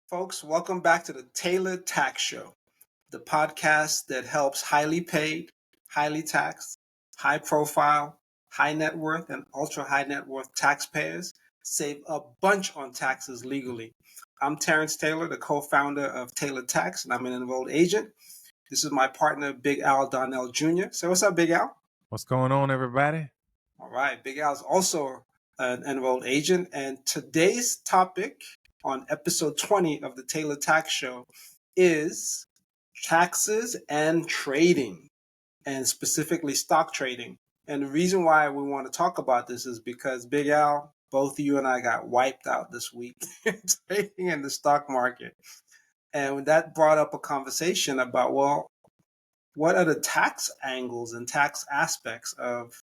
Folks, welcome back to the Taylor Tax Show, the podcast that helps highly paid, highly taxed, high profile, high net worth, and ultra high net worth taxpayers save a bunch on taxes legally. I'm Terrence Taylor, the co founder of Taylor Tax, and I'm an enrolled agent. This is my partner, Big Al Donnell Jr. So, what's up, Big Al? What's going on, everybody? All right, Big Al is also an enrolled agent, and today's topic on episode 20 of the Taylor Tax Show is taxes and trading, and specifically stock trading. And the reason why we want to talk about this is because, Big Al, both you and I got wiped out this week trading in the stock market. And that brought up a conversation about, well, what are the tax angles and tax aspects of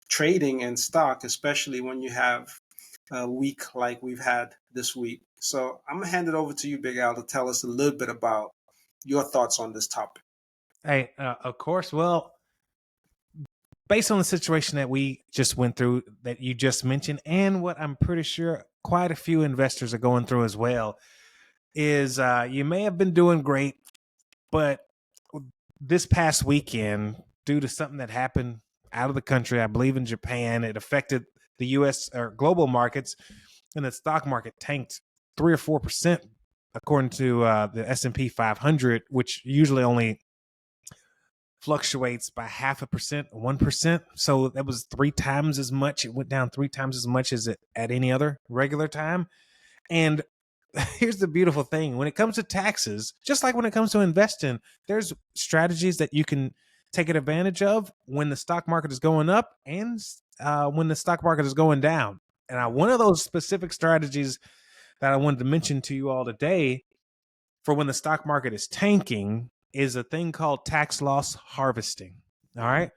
trading in stock, especially when you have a week like we've had this week. So I'm gonna hand it over to you, Big Al, to tell us a little bit about your thoughts on this topic. Hey, of course. Well, based on the situation that we just went through, that you just mentioned, and what I'm pretty sure quite a few investors are going through as well, is you may have been doing great, but this past weekend, due to something that happened out of the country, I believe in Japan, it affected the U.S. or global markets, and the stock market tanked 3 or 4%, according to the S&P 500, which usually only fluctuates by 0.5%, 1%. So that was 3 times as much. It went down 3 times as much as it at any other regular time. And here's the beautiful thing. When it comes to taxes, just like when it comes to investing, there's strategies that you can take advantage of when the stock market is going up and when the stock market is going down. And one of those specific strategies that I wanted to mention to you all today for when the stock market is tanking is a thing called tax loss harvesting. All right.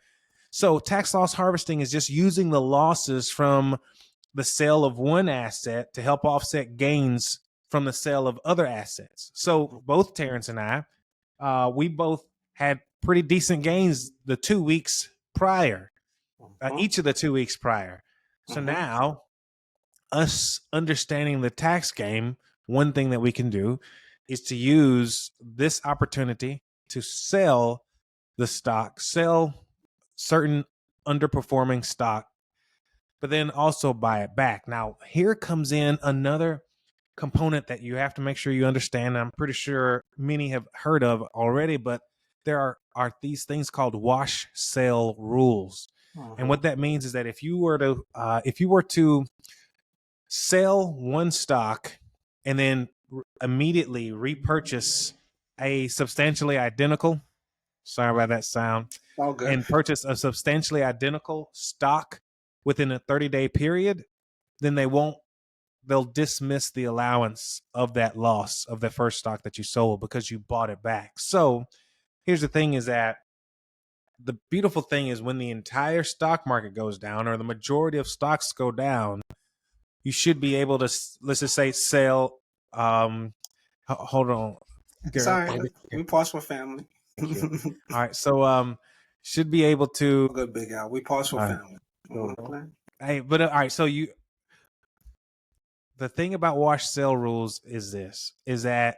So tax loss harvesting is just using the losses from the sale of one asset to help offset gains from the sale of other assets. So both Terrence and I, we both had pretty decent gains the 2 weeks prior, each of the 2 weeks prior. So now, us understanding the tax game, one thing that we can do is to use this opportunity to sell the stock, sell certain underperforming stock, but then also buy it back. Now, here comes in another component that you have to make sure you understand. I'm pretty sure many have heard of already, but there are these things called wash sale rules. And what that means is that if you were to sell one stock and then immediately repurchase a substantially identical, sorry about that sound, and purchase a substantially identical stock within a 30-day period, then they'll dismiss the allowance of that loss of the first stock that you sold because you bought it back. So here's the thing, is that the beautiful thing is when the entire stock market goes down or the majority of stocks go down, you should be able to, let's just say, sell. Hold on. Sorry, we pause for family. All right, so should be able to. Good, Big Al. We pause for family. Hey, but all right. So the thing about wash sale rules is that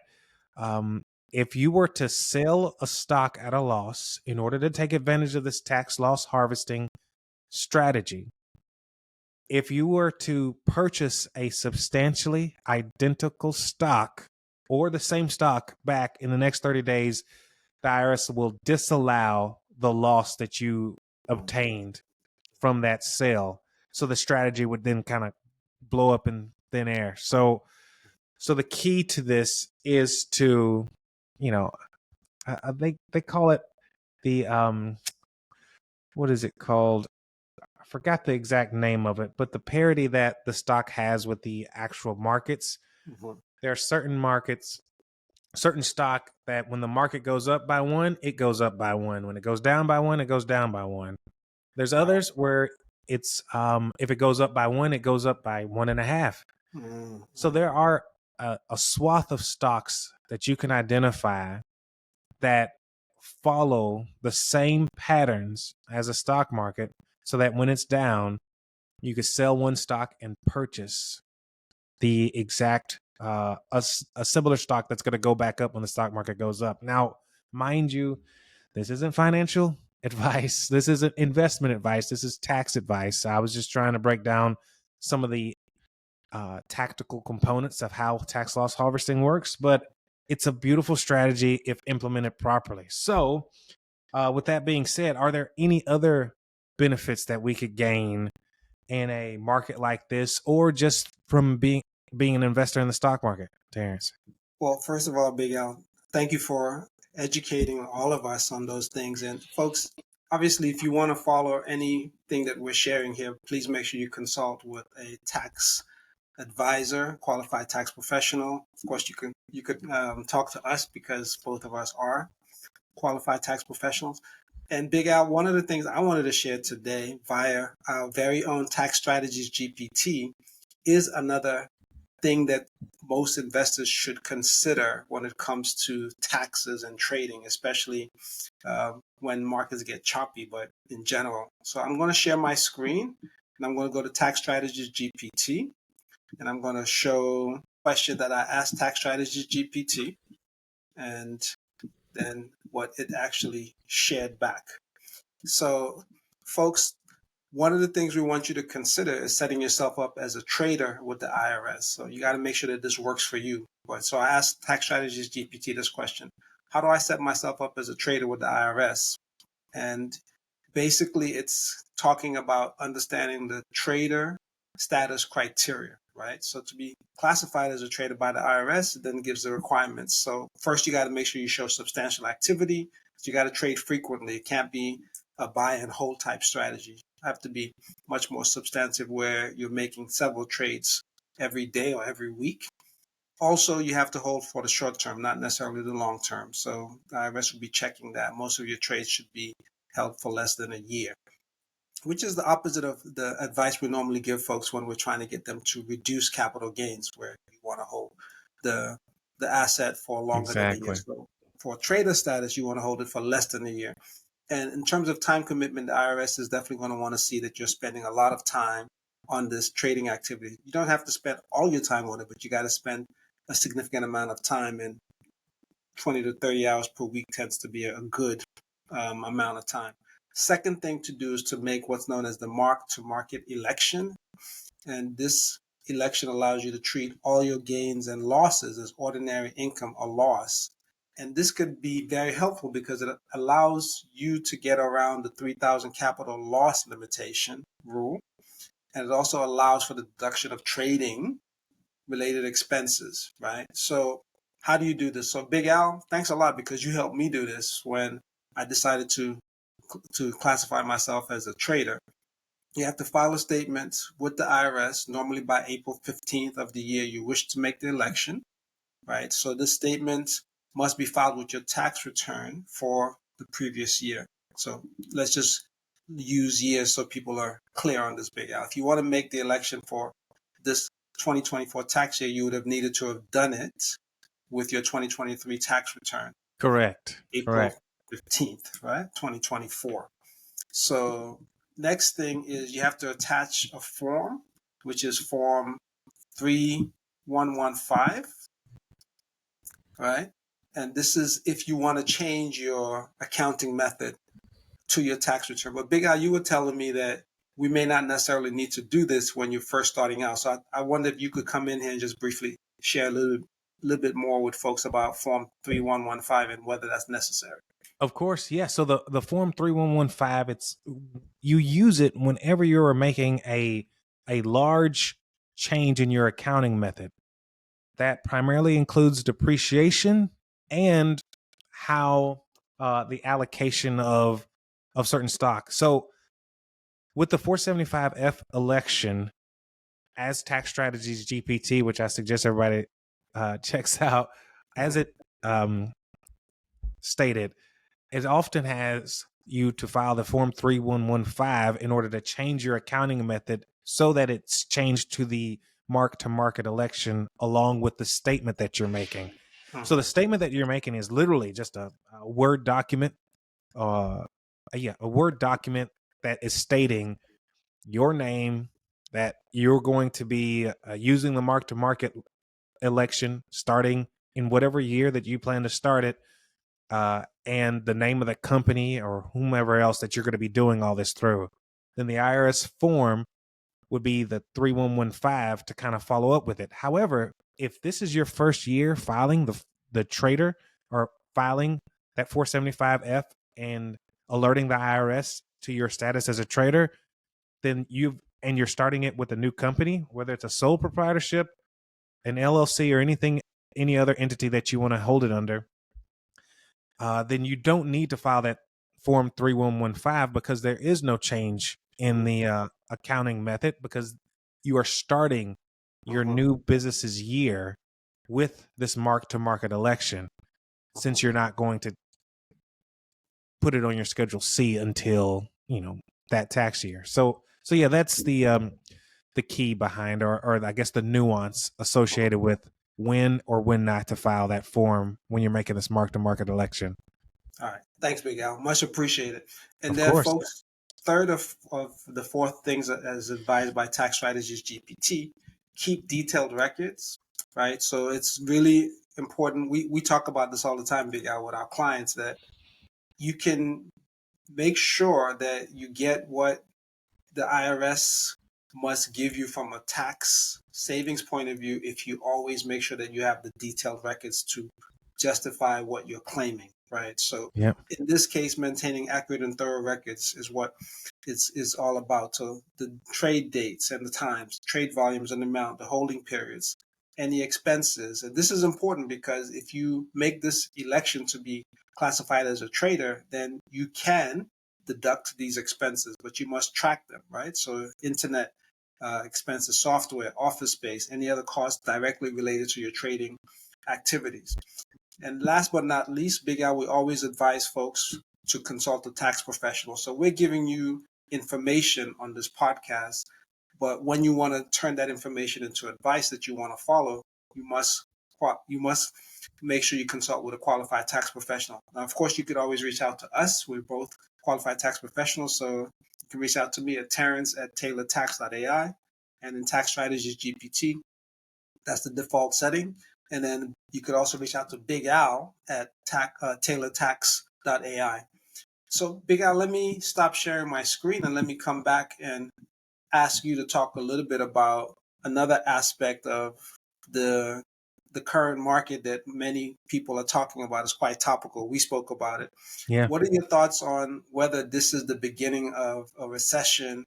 if you were to sell a stock at a loss in order to take advantage of this tax loss harvesting strategy, if you were to purchase a substantially identical stock or the same stock back in the next 30 days, the IRS will disallow the loss that you obtained from that sale. So the strategy would then kind of blow up in thin air. So the key to this is to, they call it the, what is it called? I forgot the exact name of it, but the parity that the stock has with the actual markets. There are certain markets, certain stock that when the market goes up by 1, it goes up by 1. When it goes down by 1, it goes down by 1. There's others where it's if it goes up by 1, it goes up by 1.5. So there are a swath of stocks that you can identify that follow the same patterns as a stock market, so that when it's down, you could sell one stock and purchase the exact a similar stock that's going to go back up when the stock market goes up. Now, mind you, this isn't financial advice. This isn't investment advice. This is tax advice. I was just trying to break down some of the tactical components of how tax loss harvesting works, but it's a beautiful strategy if implemented properly. So, with that being said, are there any other benefits that we could gain in a market like this, or just from being an investor in the stock market, Terrence? Well, first of all, Big Al, thank you for educating all of us on those things. And folks, obviously, if you want to follow anything that we're sharing here, please make sure you consult with a tax advisor, qualified tax professional. Of course, you could talk to us because both of us are qualified tax professionals. And Big Al, one of the things I wanted to share today via our very own Tax Strategies GPT is another thing that most investors should consider when it comes to taxes and trading, especially when markets get choppy, but in general. So I'm going to share my screen and I'm going to go to Tax Strategies GPT and I'm going to show a question that I asked Tax Strategies GPT and then what it actually shared back. So, folks, one of the things we want you to consider is setting yourself up as a trader with the IRS. So you got to make sure that this works for you. But so I asked Tax Strategies GPT this question: how do I set myself up as a trader with the IRS? And basically, it's talking about understanding the trader status criteria, right? So to be classified as a trader by the IRS, it then gives the requirements. So first, you got to make sure you show substantial activity. So you got to trade frequently. It can't be a buy and hold type strategy. You have to be much more substantive where you're making several trades every day or every week. Also, you have to hold for the short term, not necessarily the long term. So the IRS will be checking that. Most of your trades should be held for less than a year, which is the opposite of the advice we normally give folks when we're trying to get them to reduce capital gains, where you want to hold the asset for longer than a year. So for trader status, you want to hold it for less than a year. And in terms of time commitment, the IRS is definitely going to want to see that you're spending a lot of time on this trading activity. You don't have to spend all your time on it, but you got to spend a significant amount of time, and 20 to 30 hours per week tends to be a good amount of time. Second thing to do is to make what's known as the mark-to-market election. And this election allows you to treat all your gains and losses as ordinary income or loss. And this could be very helpful because it allows you to get around the 3,000 capital loss limitation rule. And it also allows for the deduction of trading related expenses, right? So how do you do this? So Big Al, thanks a lot because you helped me do this when I decided to classify myself as a trader. You have to file a statement with the IRS, normally by April 15th of the year you wish to make the election, right? So this statement must be filed with your tax return for the previous year. So let's just use years so people are clear on this, Big Al. If you want to make the election for this 2024 tax year, you would have needed to have done it with your 2023 tax return. Correct. April 15th, right? 2024. So next thing is you have to attach a form, which is form 3115, right? And this is if you want to change your accounting method to your tax return. But Big Al, you were telling me that we may not necessarily need to do this when you're first starting out. So I wonder if you could come in here and just briefly share a little bit more with folks about form 3115 and whether that's necessary. Of course, yeah. So the form 3115, it's you use it whenever you're making a large change in your accounting method. That primarily includes depreciation and how the allocation of certain stock. So with the 475F election, as Tax Strategies GPT, which I suggest everybody checks out, as it stated, it often has you to file the form 3115 in order to change your accounting method so that it's changed to the mark-to-market election along with the statement that you're making. So the statement that you're making is literally just a Word document, a Word document that is stating your name, that you're going to be using the mark-to-market election starting in whatever year that you plan to start it, and the name of the company or whomever else that you're going to be doing all this through. Then the IRS form would be the 3115 to kind of follow up with it. However, if this is your first year filing the trader or filing that 475F and alerting the IRS to your status as a trader, then you're starting it with a new company, whether it's a sole proprietorship, an LLC, or any other entity that you want to hold it under, then you don't need to file that form 3115 because there is no change in the accounting method, because you are starting your new business's year with this mark-to-market election, since you're not going to put it on your Schedule C until that tax year. So yeah, that's the key behind, or I guess the nuance associated with when or when not to file that form when you're making this mark-to-market election. All right. Thanks, Big Al. Much appreciated. And Of then, course. folks, third of the four things as advised by Tax Strategies GPT, keep detailed records, right? So it's really important. We talk about this all the time, Big Al, with our clients, that you can make sure that you get what the IRS must give you from a tax savings point of view if you always make sure that you have the detailed records to justify what you're claiming, right? So yeah, in this case, maintaining accurate and thorough records is what it's all about. So the trade dates and the times, trade volumes and amount, the holding periods, and the expenses. And this is important because if you make this election to be classified as a trader, then you can deduct these expenses, but you must track them, right? So internet expenses, software, office space, any other costs directly related to your trading activities. And last but not least, Big Al, we always advise folks to consult a tax professional. So we're giving you information on this podcast, but when you want to turn that information into advice that you want to follow, you must make sure you consult with a qualified tax professional. Now, of course, you could always reach out to us. We're both qualified tax professionals, so you can reach out to me at Terrence at TaylorTax.ai, and in Tax Strategies GPT, that's the default setting. And then you could also reach out to Big Al at TaylorTax.ai. So, Big Al, let me stop sharing my screen and let me come back and ask you to talk a little bit about another aspect of the current market that many people are talking about. Is quite topical. We spoke about it. yeah. What are your thoughts on whether this is the beginning of a recession?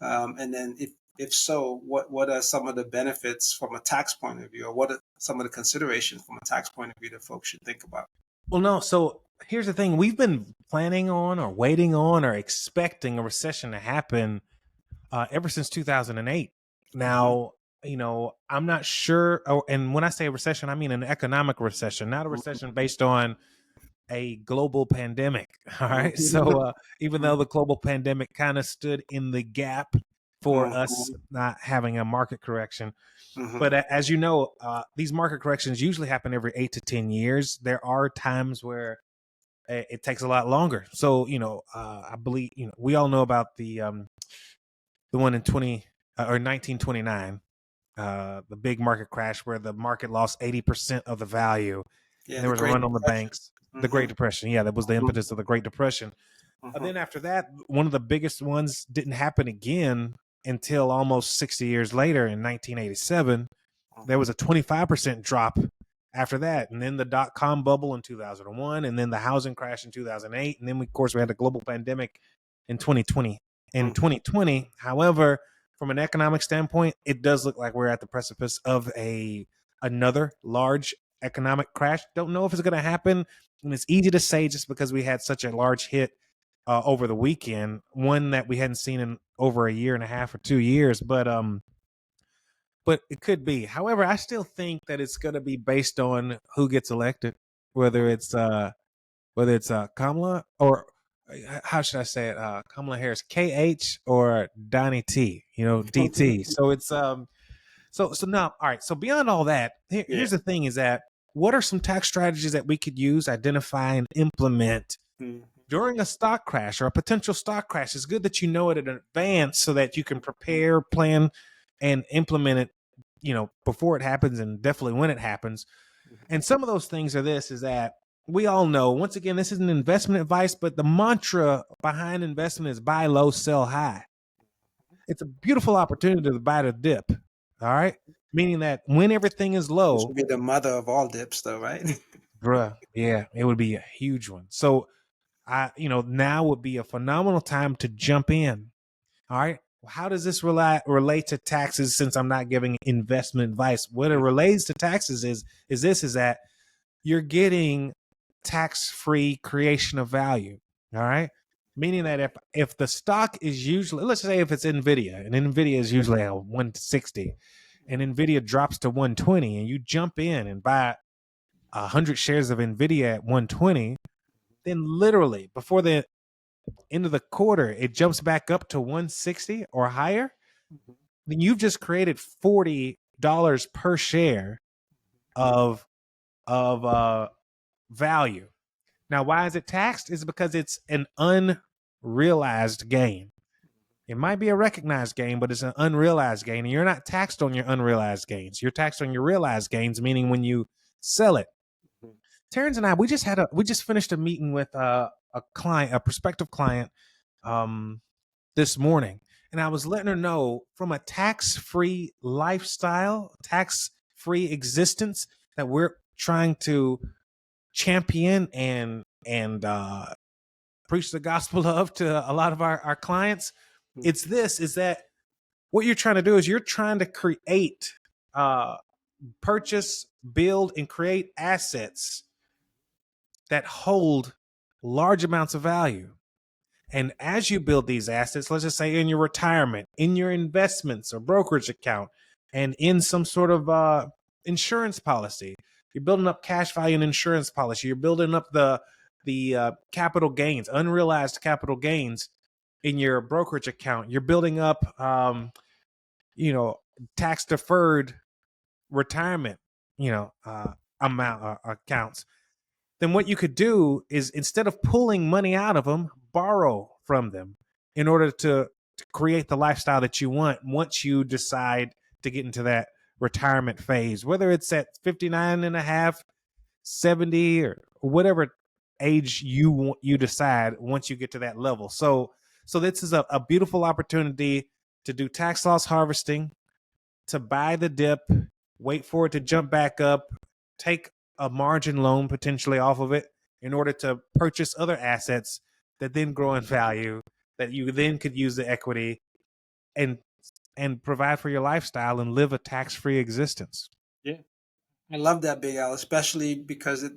And then if so, what are some of the benefits from a tax point of view, or what are some of the considerations from a tax point of view that folks should think about? Well, no. So here's the thing: we've been planning on, or waiting on, or expecting a recession to happen ever since 2008. Now, I'm not sure. Oh, and when I say recession, I mean an economic recession, not a recession based on a global pandemic. All right. So even though the global pandemic kind of stood in the gap for us not having a market correction, but as you know, these market corrections usually happen every 8 to 10 years. There are times where it takes a lot longer. So, I believe, we all know about the one in 1929, the big market crash where the market lost 80% of the value. Yeah, There was a run on the banks. The Great Depression. Yeah, that was the impetus of the Great Depression. And then after that, one of the biggest ones didn't happen again until almost 60 years later in 1987. There was a 25% drop after that. And then the dot-com bubble in 2001, and then the housing crash in 2008. And then, of course, we had a global pandemic in 2020. In 2020, however, from an economic standpoint, it does look like we're at the precipice of another large economic crash. Don't know if it's going to happen. And it's easy to say just because we had such a large hit over the weekend, one that we hadn't seen in over a year and a half or 2 years, but it could be. However, I still think that it's going to be based on who gets elected, whether it's Kamala, or how should I say it, Kamala Harris, KH, or Donnie T, DT. So it's so now, all right. So beyond all that, here's the thing: is that what are some tax strategies that we could use, identify, and implement during a stock crash or a potential stock crash? It's good that you know it in advance so that you can prepare, plan, and implement it before it happens and definitely when it happens. And some of those things is that we all know, once again, this isn't investment advice, but the mantra behind investment is buy low, sell high. It's a beautiful opportunity to buy the dip. All right. Meaning that when everything is Which low, would be the mother of all dips, though, right? bruh, yeah, it would be a huge one. So now would be a phenomenal time to jump in. All right. How does this relate to taxes, since I'm not giving investment advice? What it relates to taxes is that you're getting tax-free creation of value. All right. Meaning that if the stock is usually, let's say if it's Nvidia, and Nvidia is usually at 160, and Nvidia drops to 120, and you jump in and buy 100 shares of Nvidia at 120, then literally before the end of the quarter it jumps back up to 160 or higher, then you've just created $40 per share of value. Now, why is it taxed? Is because it's an unrealized gain. It might be a recognized gain, but it's an unrealized gain, and you're not taxed on your unrealized gains. You're taxed on your realized gains, meaning when you sell it. Terrence and I, we just finished a meeting with a client, a prospective client, this morning, and I was letting her know, from a tax-free lifestyle, tax-free existence that we're trying to champion and preach the gospel of to a lot of our clients. Is that what you're trying to do is you're trying to create, purchase, build, and create assets that hold large amounts of value. And as you build these assets, let's just say in your retirement, in your investments or brokerage account, and in some sort of insurance policy, you're building up cash value and insurance policy. You're building up the capital gains, unrealized capital gains in your brokerage account. You're building up, tax deferred retirement, amount accounts. Then what you could do is, instead of pulling money out of them, borrow from them in order to create the lifestyle that you want once you decide to get into that retirement phase, whether it's at 59 and a half, 70, or whatever age you decide once you get to that level. So this is a beautiful opportunity to do tax loss harvesting, to buy the dip, wait for it to jump back up, take a margin loan potentially off of it in order to purchase other assets that then grow in value, that you then could use the equity and provide for your lifestyle and live a tax-free existence. Yeah, I love that, Big Al, especially because it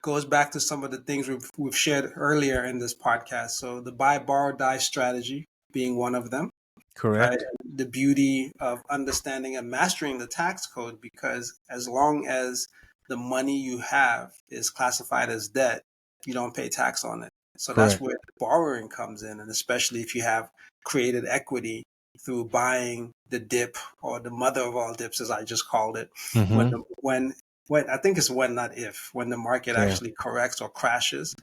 goes back to some of the things we've shared earlier in this podcast. So the buy, borrow, die strategy being one of them. Correct. Right? The beauty of understanding and mastering the tax code, because as long as the money you have is classified as debt, you don't pay tax on it. So Correct. that's where borrowing comes in, and especially if you have created equity through buying the dip, or the mother of all dips, as I just called it, Mm-hmm. when I think it's when, not if, when the market actually corrects or crashes,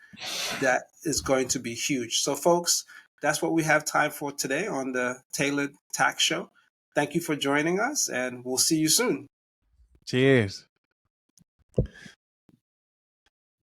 that is going to be huge. So, folks, that's what we have time for today on the Tailored Tax Show. Thank you for joining us, and we'll see you soon. Cheers.